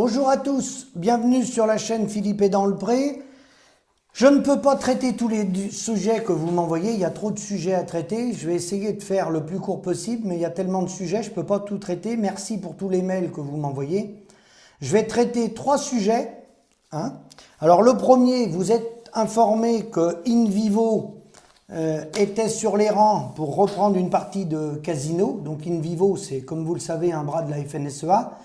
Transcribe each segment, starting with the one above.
Bonjour à tous, bienvenue sur la chaîne Philippe est dans le pré. Je ne peux pas traiter tous les sujets que vous m'envoyez, il y a trop de sujets à traiter. Je vais essayer de faire le plus court possible, mais il y a tellement de sujets, je ne peux pas tout traiter. Merci pour tous les mails que vous m'envoyez. Je vais traiter 3 sujets. Alors le premier, vous êtes informé que InVivo était sur les rangs pour reprendre une partie de Casino. Donc InVivo, c'est comme vous le savez un bras de la FNSEA.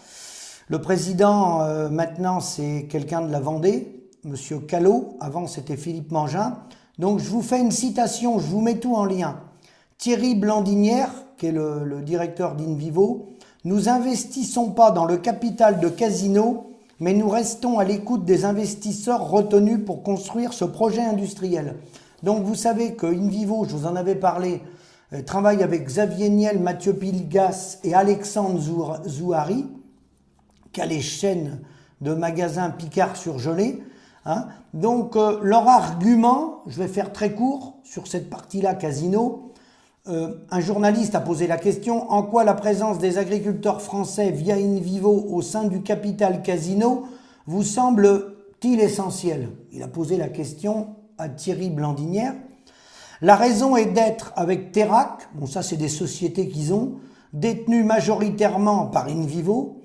Le président maintenant c'est quelqu'un de la Vendée, Monsieur Callot. Avant c'était Philippe Mangin. Donc je vous fais une citation, je vous mets tout en lien. Thierry Blandinière, qui est le directeur d'InVivo, « Nous investissons pas dans le capital de Casino, mais nous restons à l'écoute des investisseurs retenus pour construire ce projet industriel. » Donc vous savez que InVivo, je vous en avais parlé, travaille avec Xavier Niel, Mathieu Pilgas et Alexandre Zouhari, qui a les chaînes de magasins Picard surgelés. Donc leur argument, je vais faire très court sur cette partie-là Casino. Un journaliste a posé la question: en quoi la présence des agriculteurs français via InVivo au sein du capital Casino vous semble-t-il essentiel? Il a posé la question à Thierry Blandinière. La raison est d'être avec Terac, bon ça c'est des sociétés qu'ils ont, détenues majoritairement par InVivo,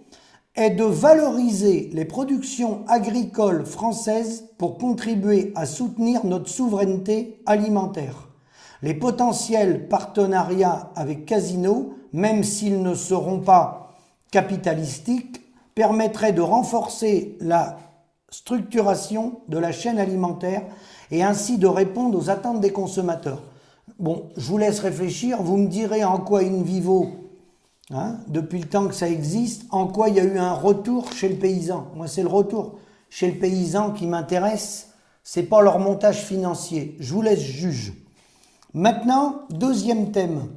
est de valoriser les productions agricoles françaises pour contribuer à soutenir notre souveraineté alimentaire. Les potentiels partenariats avec Casino, même s'ils ne seront pas capitalistiques, permettraient de renforcer la structuration de la chaîne alimentaire et ainsi de répondre aux attentes des consommateurs. Bon, je vous laisse réfléchir, vous me direz en quoi InVivo, depuis le temps que ça existe, en quoi il y a eu un retour chez le paysan. Moi, c'est le retour chez le paysan qui m'intéresse, c'est pas leur montage financier. Je vous laisse juge. Maintenant, deuxième thème.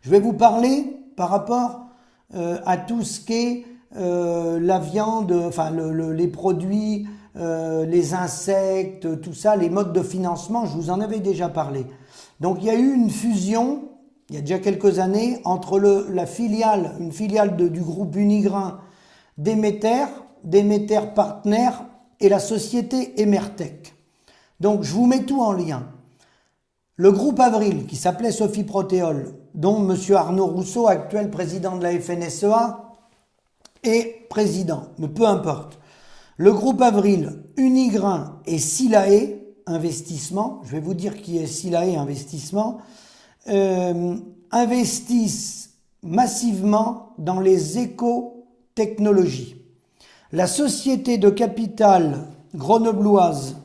Je vais vous parler par rapport à tout ce qu'est la viande, enfin les produits, les insectes, tout ça, les modes de financement, je vous en avais déjà parlé. Donc il y a eu une fusion, il y a déjà quelques années, entre une filiale du groupe Unigrain Demeter Partner et la société Emertech. Donc je vous mets tout en lien. Le groupe Avril, qui s'appelait Sophie Protéol, dont M. Arnaud Rousseau, actuel président de la FNSEA, est président, mais peu importe. Le groupe Avril, Unigrain et Silae Investissement, je vais vous dire qui est Silae Investissement, investissent massivement dans les éco-technologies. La société de capital grenobloise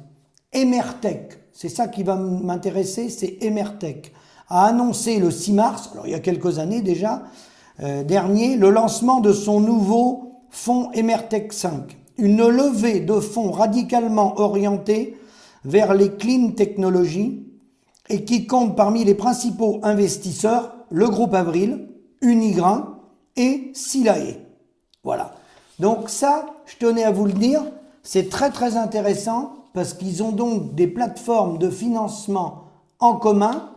Emertech, c'est ça qui va m'intéresser, c'est Emertech, a annoncé le 6 mars, alors il y a quelques années déjà, dernier, le lancement de son nouveau fonds Emertech 5, une levée de fonds radicalement orientée vers les clean technologies et qui compte parmi les principaux investisseurs le groupe Avril, Unigrain et Silae. Voilà. Donc ça, je tenais à vous le dire, c'est très très intéressant parce qu'ils ont donc des plateformes de financement en commun,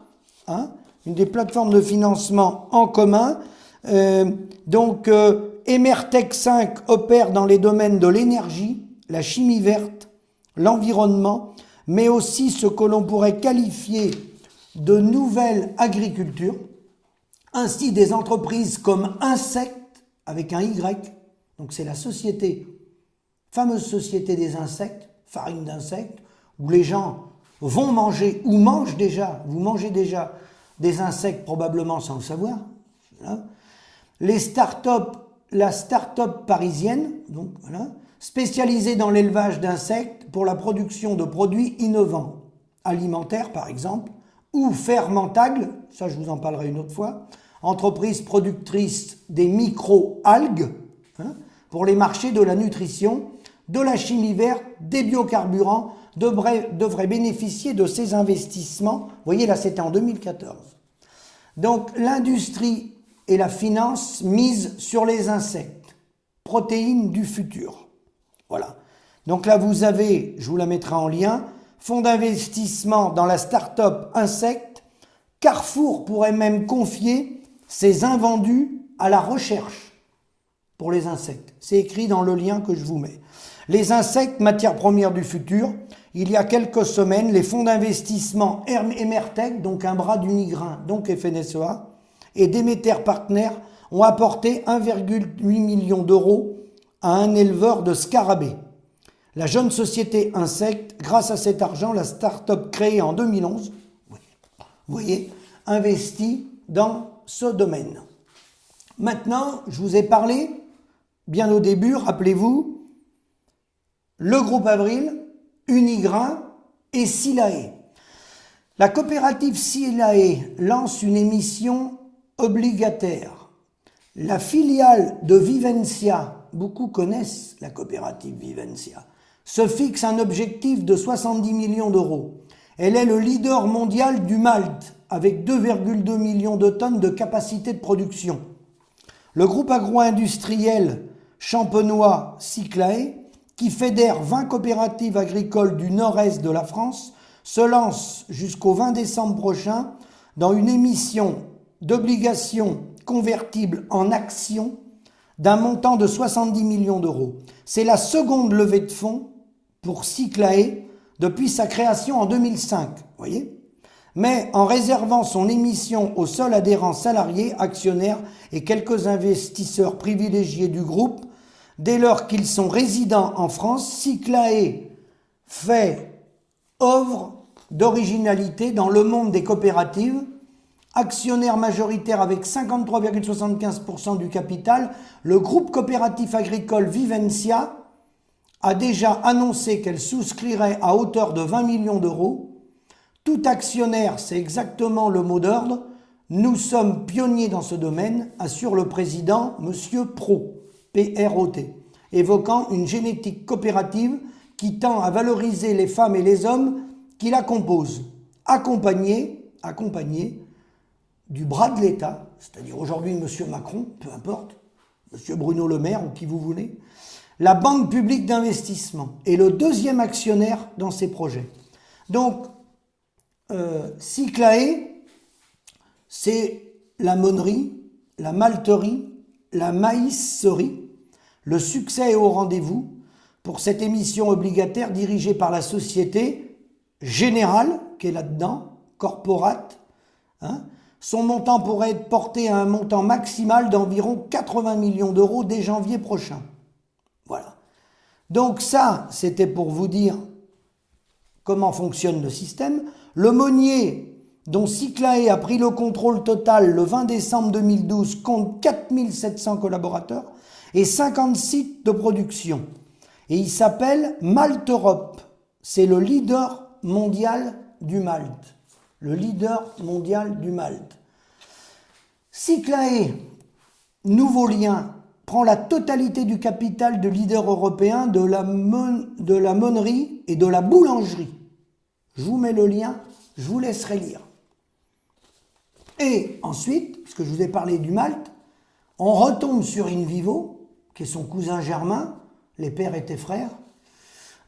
des plateformes de financement en commun. Emertech 5 opère dans les domaines de l'énergie, la chimie verte, l'environnement, mais aussi ce que l'on pourrait qualifier de nouvelle agriculture. Ainsi, des entreprises comme Insect, avec un Y, donc c'est la fameuse société des insectes, farine d'insectes, où les gens vont manger ou mangent déjà, vous mangez déjà des insectes probablement sans le savoir. Voilà. La start-up parisienne, donc voilà, spécialisée dans l'élevage d'insectes pour la production de produits innovants, alimentaires par exemple, ou Fermentagle, ça je vous en parlerai une autre fois, entreprise productrice des micro-algues, pour les marchés de la nutrition, de la chimie verte, des biocarburants, devrait bénéficier de ces investissements. Vous voyez là c'était en 2014. Donc l'industrie et la finance misent sur les insectes, protéines du futur. Voilà. Donc là vous avez, je vous la mettrai en lien, fonds d'investissement dans la start-up insectes. Carrefour pourrait même confier ses invendus à la recherche. pour les insectes. C'est écrit dans le lien que je vous mets. Les insectes, matière première du futur. Il y a quelques semaines, les fonds d'investissement Emertech, donc un bras d'Unigrain, donc FNSEA, et Demeter Partners ont apporté 1,8 million d'euros à un éleveur de scarabées. La jeune société Insect, grâce à cet argent, la start-up créée en 2011, vous voyez, investit dans ce domaine. Maintenant, je vous ai parlé, bien au début, rappelez-vous, le groupe Avril, Unigrain et Silae. La coopérative Silae lance une émission obligataire. La filiale de Vivencia, beaucoup connaissent la coopérative Vivencia, se fixe un objectif de 70 millions d'euros. Elle est le leader mondial du malt, avec 2,2 millions de tonnes de capacité de production. Le groupe agro-industriel champenois Silae, qui fédère 20 coopératives agricoles du nord-est de la France, se lance jusqu'au 20 décembre prochain dans une émission d'obligations convertibles en actions d'un montant de 70 millions d'euros. C'est la seconde levée de fonds pour Silae depuis sa création en 2005, voyez. Mais en réservant son émission aux seuls adhérents salariés, actionnaires et quelques investisseurs privilégiés du groupe, dès lors qu'ils sont résidents en France, Silae fait œuvre d'originalité dans le monde des coopératives. Actionnaire majoritaire avec 53,75% du capital, le groupe coopératif agricole Vivencia a déjà annoncé qu'elle souscrirait à hauteur de 20 millions d'euros. Tout actionnaire, c'est exactement le mot d'ordre. Nous sommes pionniers dans ce domaine, assure le président, Monsieur Pro, P-R-O-T, évoquant une génétique coopérative qui tend à valoriser les femmes et les hommes qui la composent, accompagné du bras de l'État, c'est-à-dire aujourd'hui Monsieur Macron, peu importe, Monsieur Bruno Le Maire ou qui vous voulez, la Banque publique d'investissement est le deuxième actionnaire dans ces projets. Donc, Silae, c'est la monnerie, la malterie, la maïsserie. Le succès est au rendez-vous pour cette émission obligataire dirigée par la Société Générale, qui est là-dedans, corporate. Son montant pourrait être porté à un montant maximal d'environ 80 millions d'euros dès janvier prochain. Voilà. Donc ça, c'était pour vous dire comment fonctionne le système. Le Monnier, dont Silae a pris le contrôle total le 20 décembre 2012, compte 4700 collaborateurs et 50 sites de production. Et il s'appelle Malt Europe. C'est le leader mondial du malt. Le leader mondial du malt. Silae, nouveau lien, prend la totalité du capital de leader européen de la monnerie et de la boulangerie. Je vous mets le lien, je vous laisserai lire. Et ensuite, puisque je vous ai parlé du malt, on retombe sur Invivo, qui est son cousin germain, les pères étaient frères.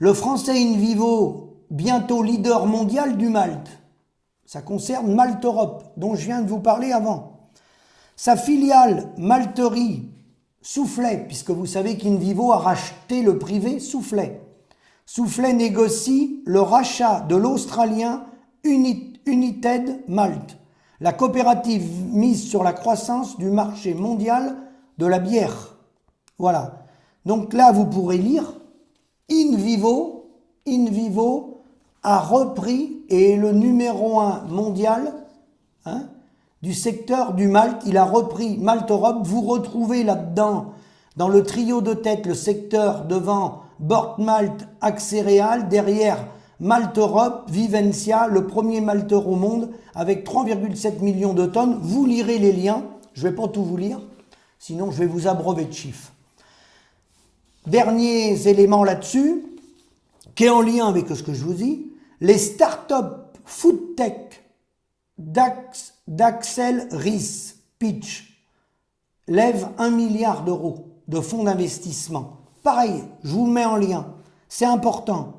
Le français Invivo, bientôt leader mondial du malt. Ça concerne Malt Europe, dont je viens de vous parler avant. Sa filiale Malterie Soufflet, puisque vous savez qu'Invivo a racheté le privé Soufflet. Soufflet négocie le rachat de l'Australien United Malt, la coopérative mise sur la croissance du marché mondial de la bière. Voilà. Donc là, vous pourrez lire, Invivo a repris et est le numéro 1 mondial du secteur du malt. Il a repris Malt Europe. Vous retrouvez là-dedans, dans le trio de tête, le secteur devant Bort-Malt, Axéréal, derrière Malt Europe, Vivencia, le premier malteur au monde, avec 3,7 millions de tonnes. Vous lirez les liens, je ne vais pas tout vous lire, sinon je vais vous abreuver de chiffres. Derniers éléments là-dessus, qui est en lien avec ce que je vous dis, les startups foodtech d'Axel Ries Pitch lèvent 1 milliard d'euros de fonds d'investissement. Pareil, je vous le mets en lien, c'est important.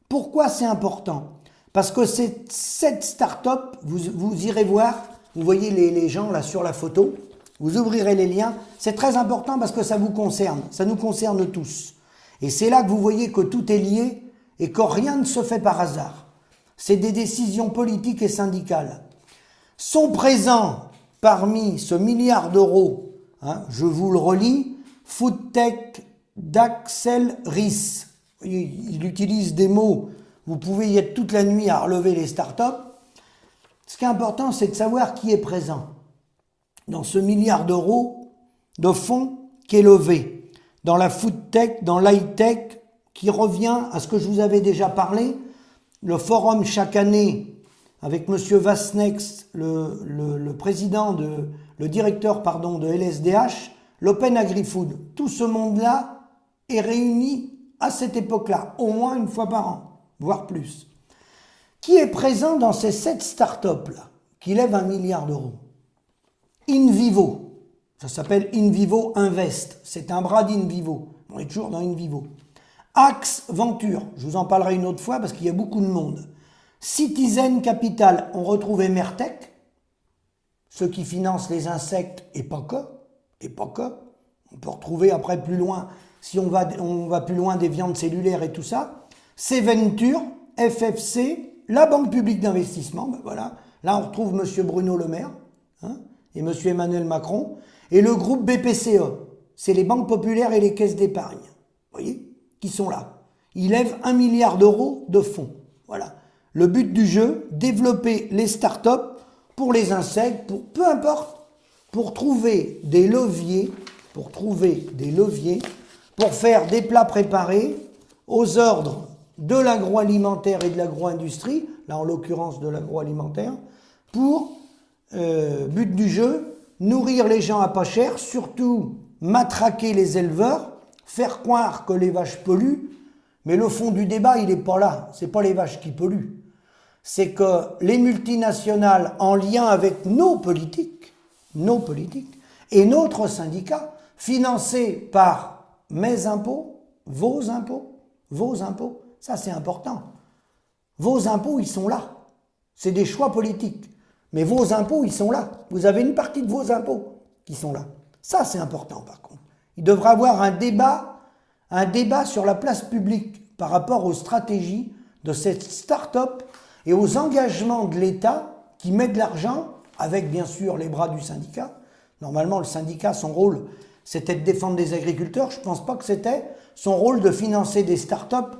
Pourquoi c'est important? Parce que cette start-up, vous irez voir, vous voyez les gens là sur la photo, Vous ouvrirez les liens. C'est très important parce que ça vous concerne. Ça nous concerne tous. Et c'est là que vous voyez que tout est lié et que rien ne se fait par hasard. C'est des décisions politiques et syndicales. Sont présents parmi ce milliard d'euros, je vous le relis, Foodtech d'Axel Ries. Il utilise des mots, vous pouvez y être toute la nuit à relever les startups. Ce qui est important, c'est de savoir qui est présent dans ce milliard d'euros de fonds qui est levé, dans la Foodtech, dans l'high-tech, qui revient à ce que je vous avais déjà parlé, le forum chaque année avec M. Vasnex, le président, le directeur de LSDH, l'Open Agri-Food. Tout ce monde-là est réuni à cette époque-là, au moins une fois par an, voire plus. Qui est présent dans ces 7 startups-là, qui lèvent 1 milliard d'euros? InVivo, ça s'appelle InVivo Invest, c'est un bras d'InVivo, on est toujours dans InVivo. Axe Venture, je vous en parlerai une autre fois parce qu'il y a beaucoup de monde. Citizen Capital, on retrouve Emertech, ceux qui financent les insectes et pas que. On peut retrouver après plus loin, si on va plus loin, des viandes cellulaires et tout ça. Cventure, FFC, la Banque publique d'investissement, ben voilà. Là on retrouve M. Bruno Le Maire et M. Emmanuel Macron. Et le groupe BPCE, c'est les banques populaires et les caisses d'épargne, vous voyez, qui sont là. Ils lèvent 1 milliard d'euros de fonds, voilà. Le but du jeu, développer les startups pour les insectes, pour peu importe, pour trouver des leviers, pour faire des plats préparés aux ordres de l'agroalimentaire et de l'agroindustrie, là en l'occurrence de l'agroalimentaire, pour, but du jeu, nourrir les gens à pas cher, surtout matraquer les éleveurs, faire croire que les vaches polluent, mais le fond du débat, il n'est pas là, c'est pas les vaches qui polluent. C'est que les multinationales, en lien avec nos politiques, et notre syndicat, financés par mes impôts, vos impôts, ça c'est important. Vos impôts, ils sont là. C'est des choix politiques. Mais vos impôts, ils sont là. Vous avez une partie de vos impôts qui sont là. Ça, c'est important, par contre. Il devrait y avoir un débat sur la place publique par rapport aux stratégies de cette start-up et aux engagements de l'État qui met de l'argent, avec bien sûr les bras du syndicat. Normalement, le syndicat, son rôle, c'était de défendre les agriculteurs. Je ne pense pas que c'était son rôle de financer des start-up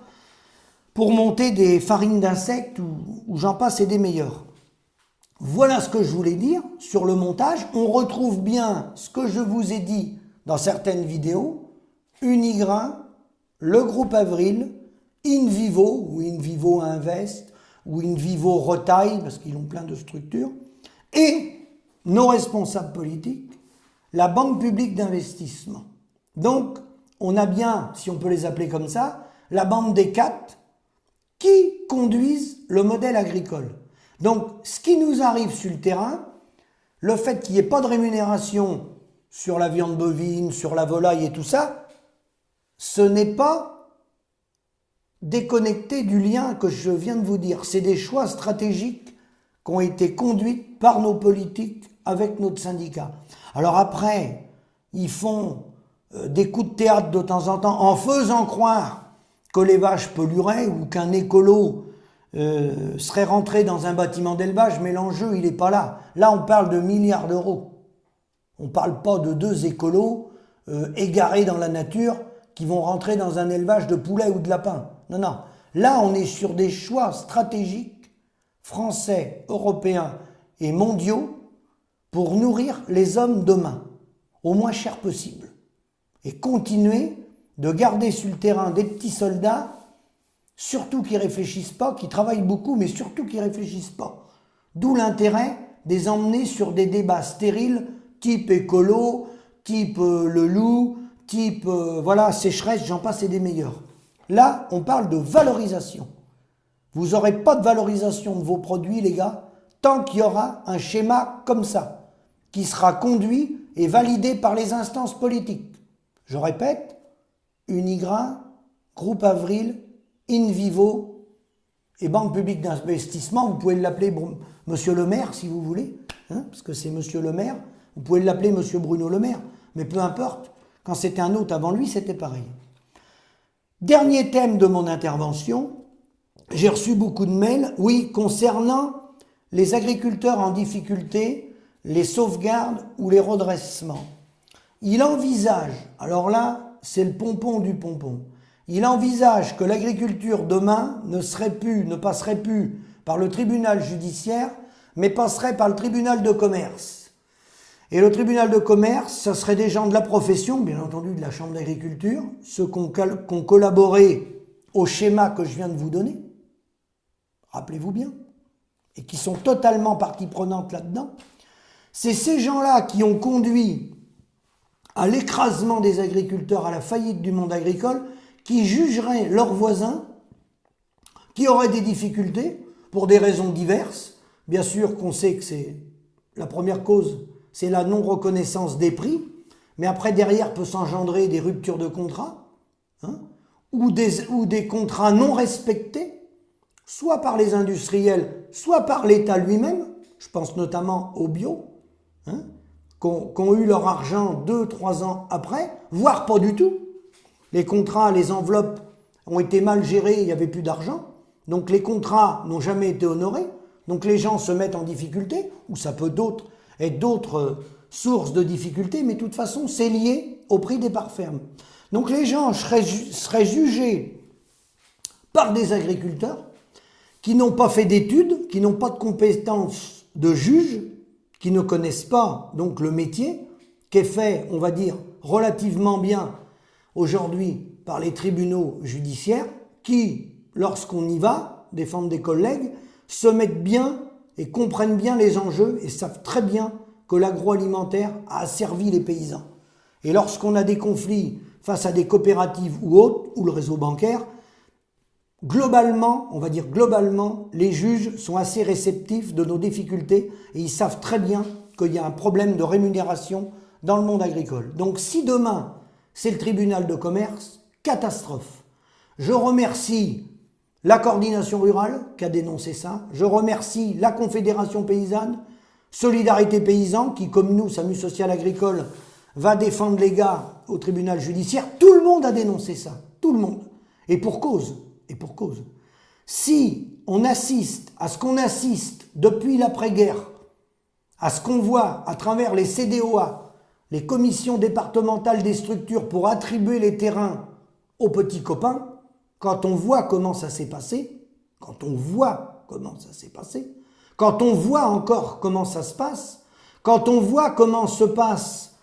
pour monter des farines d'insectes ou j'en passe et des meilleurs. Voilà ce que je voulais dire sur le montage. On retrouve bien ce que je vous ai dit dans certaines vidéos. Unigrain, le groupe Avril, InVivo ou InVivo Invest ou InVivo Retail parce qu'ils ont plein de structures et nos responsables politiques, la Banque publique d'investissement. Donc, on a bien, si on peut les appeler comme ça, la bande des 4 qui conduisent le modèle agricole. Donc, ce qui nous arrive sur le terrain, le fait qu'il n'y ait pas de rémunération sur la viande bovine, sur la volaille et tout ça, ce n'est pas déconnecté du lien que je viens de vous dire. C'est des choix stratégiques qui ont été conduits par nos politiques avec notre syndicat. Alors après, ils font des coups de théâtre de temps en temps en faisant croire que les vaches pollueraient ou qu'un écolo serait rentré dans un bâtiment d'élevage, mais l'enjeu, il n'est pas là. Là, on parle de milliards d'euros. On ne parle pas de 2 écolos égarés dans la nature qui vont rentrer dans un élevage de poulets ou de lapins. Non, non. Là, on est sur des choix stratégiques français, européens et mondiaux pour nourrir les hommes demain, au moins cher possible. Et continuer de garder sur le terrain des petits soldats, surtout qui réfléchissent pas, qui travaillent beaucoup, mais surtout qui réfléchissent pas. D'où l'intérêt de les emmener sur des débats stériles, type écolo, type le loup, type voilà, sécheresse, j'en passe et des meilleurs. Là, on parle de valorisation. Vous n'aurez pas de valorisation de vos produits, les gars, tant qu'il y aura un schéma comme ça, qui sera conduit et validé par les instances politiques. Je répète, Unigrain, Groupe Avril, InVivo et Banque publique d'investissement, vous pouvez l'appeler Monsieur le maire si vous voulez, parce que c'est Monsieur le maire, Vous pouvez l'appeler Monsieur Bruno Le Maire, mais peu importe. Quand c'était un autre avant lui, c'était pareil. Dernier thème de mon intervention, j'ai reçu beaucoup de mails, oui, concernant les agriculteurs en difficulté, les sauvegardes ou les redressements. Il envisage, alors là, c'est le pompon du pompon, il envisage que l'agriculture demain ne passerait plus par le tribunal judiciaire, mais passerait par le tribunal de commerce. Et le tribunal de commerce, ça serait des gens de la profession, bien entendu de la Chambre d'agriculture, ceux qui ont collaboré au schéma que je viens de vous donner, rappelez-vous bien, et qui sont totalement partie prenante là-dedans. C'est ces gens-là qui ont conduit à l'écrasement des agriculteurs, à la faillite du monde agricole, qui jugeraient leurs voisins, qui auraient des difficultés pour des raisons diverses. Bien sûr qu'on sait que c'est la première cause, c'est la non-reconnaissance des prix, mais après derrière peut s'engendrer des ruptures de contrats, hein, ou des contrats non respectés, soit par les industriels, soit par l'État lui-même. Je pense notamment au bio, hein, qui ont eu leur argent 2-3 ans après, voire pas du tout. Les contrats, les enveloppes ont été mal gérées, il n'y avait plus d'argent. Donc les contrats n'ont jamais été honorés. Donc les gens se mettent en difficulté, ou ça peut être d'autres sources de difficultés, mais de toute façon, c'est lié au prix des parts fermes. Donc les gens seraient jugés par des agriculteurs qui n'ont pas fait d'études, qui n'ont pas de compétences de juge, qui ne connaissent pas donc le métier, qui est fait, on va dire, relativement bien aujourd'hui par les tribunaux judiciaires, qui, lorsqu'on y va, défendre des collègues, se mettent bien et comprennent bien les enjeux et savent très bien que l'agroalimentaire a asservi les paysans. Et lorsqu'on a des conflits face à des coopératives ou autres, ou le réseau bancaire, globalement, on va dire globalement, les juges sont assez réceptifs de nos difficultés et ils savent très bien qu'il y a un problème de rémunération dans le monde agricole. Donc si demain, c'est le tribunal de commerce, catastrophe. Je remercie la coordination rurale qui a dénoncé ça. Je remercie la Confédération paysanne, Solidarité Paysan qui, comme nous, SAMU Social Agricole, va défendre les gars au tribunal judiciaire. Tout le monde a dénoncé ça. Tout le monde. Et pour cause. Et pour cause. Si on assiste à ce qu'on assiste depuis l'après-guerre, à ce qu'on voit à travers les CDOA, les commissions départementales des structures pour attribuer les terrains aux petits copains, quand on voit comment ça s'est passé, quand on voit encore comment ça se passe, quand on voit comment se passent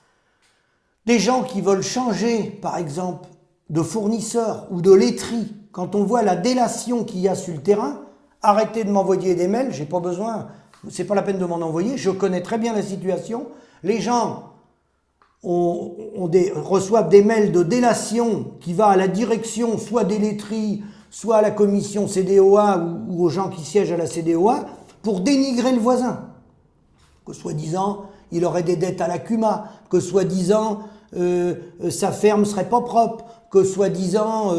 des gens qui veulent changer, par exemple, de fournisseur ou de laiterie, quand on voit la délation qu'il y a sur le terrain, arrêtez de m'envoyer des mails, j'ai pas besoin, c'est pas la peine de m'en envoyer, je connais très bien la situation. Les gens reçoivent des mails de délation qui va à la direction soit des laiteries, soit à la commission CDOA ou aux gens qui siègent à la CDOA pour dénigrer le voisin. Que soi-disant, il aurait des dettes à la CUMA, que soi-disant, sa ferme serait pas propre, que soi-disant,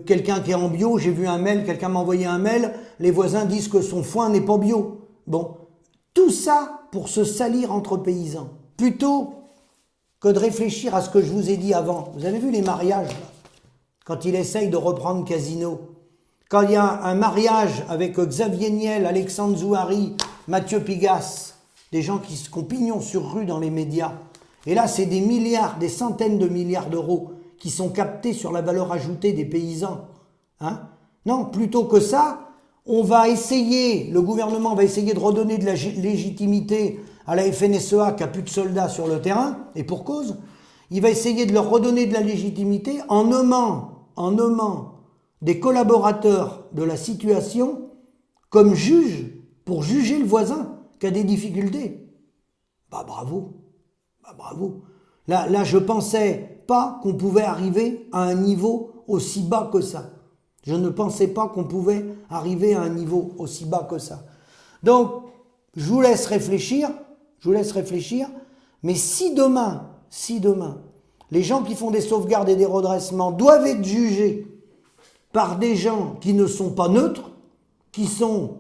quelqu'un qui est en bio, j'ai vu un mail, quelqu'un m'a envoyé un mail, les voisins disent que son foin n'est pas bio. Bon, tout ça pour se salir entre paysans. Plutôt que de réfléchir à ce que je vous ai dit avant. Vous avez vu les mariages, là, quand il essaye de reprendre Casino. Quand il y a un mariage avec Xavier Niel, Alexandre Zouhari, Mathieu Pigasse, des gens qui ont pignon sur rue dans les médias. Et là, c'est des milliards, des centaines de milliards d'euros qui sont captés sur la valeur ajoutée des paysans. Hein? Non, plutôt que ça, le gouvernement va essayer de redonner de la légitimité à la FNSEA qui a plus de soldats sur le terrain, et pour cause, il va essayer de leur redonner de la légitimité en nommant des collaborateurs de la situation comme juges pour juger le voisin qui a des difficultés. Bah bravo. Là, je pensais pas qu'on pouvait arriver à un niveau aussi bas que ça. Je ne pensais pas qu'on pouvait arriver à un niveau aussi bas que ça. Donc, je vous laisse réfléchir, mais si demain, les gens qui font des sauvegardes et des redressements doivent être jugés par des gens qui ne sont pas neutres, qui sont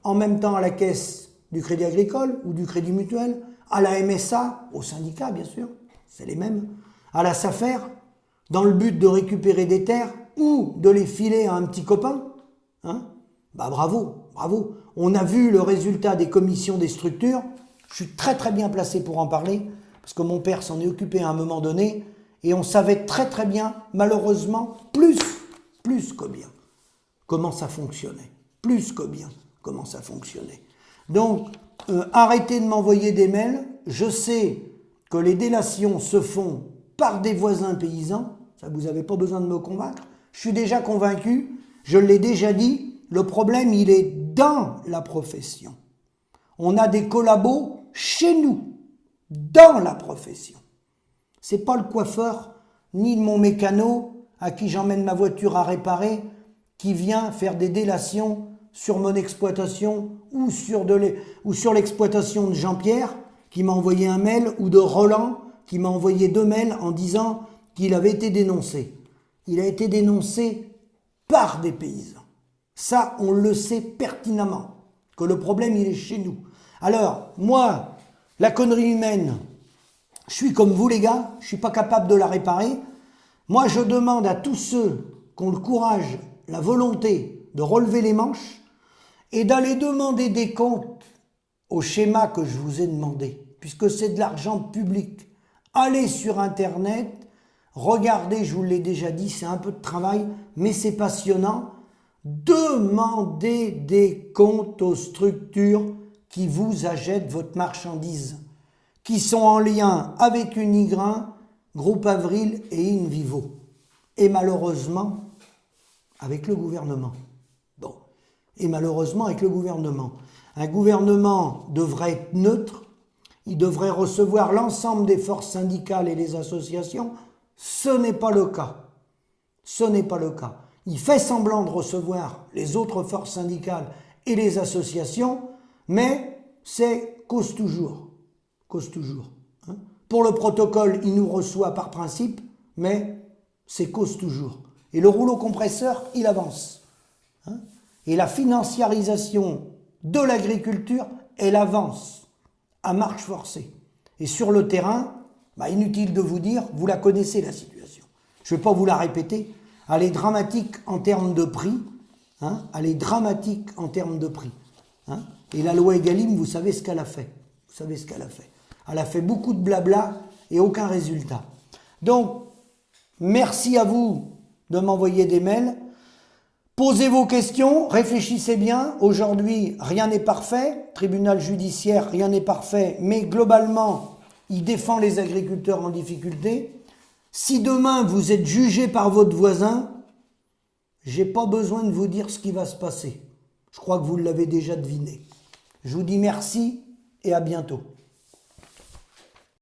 en même temps à la caisse du Crédit Agricole ou du Crédit Mutuel, à la MSA, au syndicat bien sûr, c'est les mêmes, à la SAFER, dans le but de récupérer des terres ou de les filer à un petit copain, hein, bah bravo, bravo. On a vu le résultat des commissions des structures, je suis très très bien placé pour en parler, parce que mon père s'en est occupé à un moment donné, et on savait très très bien, malheureusement, plus que bien, comment ça fonctionnait. Plus que bien, comment ça fonctionnait. Donc, arrêtez de m'envoyer des mails. Je sais que les délations se font par des voisins paysans. Ça, vous n'avez pas besoin de me convaincre. Je suis déjà convaincu. Je l'ai déjà dit. Le problème, il est dans la profession. On a des collabos chez nous, dans la profession. C'est pas le coiffeur, ni mon mécano, à qui j'emmène ma voiture à réparer, qui vient faire des délations sur mon exploitation ou sur l'exploitation de Jean-Pierre, qui m'a envoyé un mail, ou de Roland, qui m'a envoyé 2 mails en disant qu'il avait été dénoncé. Il a été dénoncé par des paysans. Ça, on le sait pertinemment, que le problème, il est chez nous. Alors, moi, la connerie humaine, je suis comme vous les gars, je ne suis pas capable de la réparer. Moi, je demande à tous ceux qui ont le courage, la volonté de relever les manches et d'aller demander des comptes au schéma que je vous ai demandé, puisque c'est de l'argent public. Allez sur Internet, regardez, je vous l'ai déjà dit, c'est un peu de travail, mais c'est passionnant. Demandez des comptes aux structures qui vous achètent votre marchandise, qui sont en lien avec Unigrain, Groupe Avril et Invivo. Et malheureusement, avec le gouvernement. Bon. Et malheureusement, avec le gouvernement. Un gouvernement devrait être neutre. Il devrait recevoir l'ensemble des forces syndicales et les associations. Ce n'est pas le cas. Ce n'est pas le cas. Il fait semblant de recevoir les autres forces syndicales et les associations, mais c'est cause toujours. Cause toujours. Hein. Pour le protocole, il nous reçoit par principe, mais c'est cause toujours. Et le rouleau compresseur, il avance. Hein. Et la financiarisation de l'agriculture, elle avance à marche forcée. Et sur le terrain, bah, inutile de vous dire, vous la connaissez la situation. Je ne vais pas vous la répéter. Elle est dramatique en termes de prix. Hein. Elle est dramatique en termes de prix. Hein. Et la loi Egalim, vous savez ce qu'elle a fait. Vous savez ce qu'elle a fait. Elle a fait beaucoup de blabla et aucun résultat. Donc, merci à vous de m'envoyer des mails. Posez vos questions, réfléchissez bien. Aujourd'hui, rien n'est parfait. Tribunal judiciaire, rien n'est parfait. Mais globalement, il défend les agriculteurs en difficulté. Si demain, vous êtes jugé par votre voisin, j'ai pas besoin de vous dire ce qui va se passer. Je crois que vous l'avez déjà deviné. Je vous dis merci et à bientôt.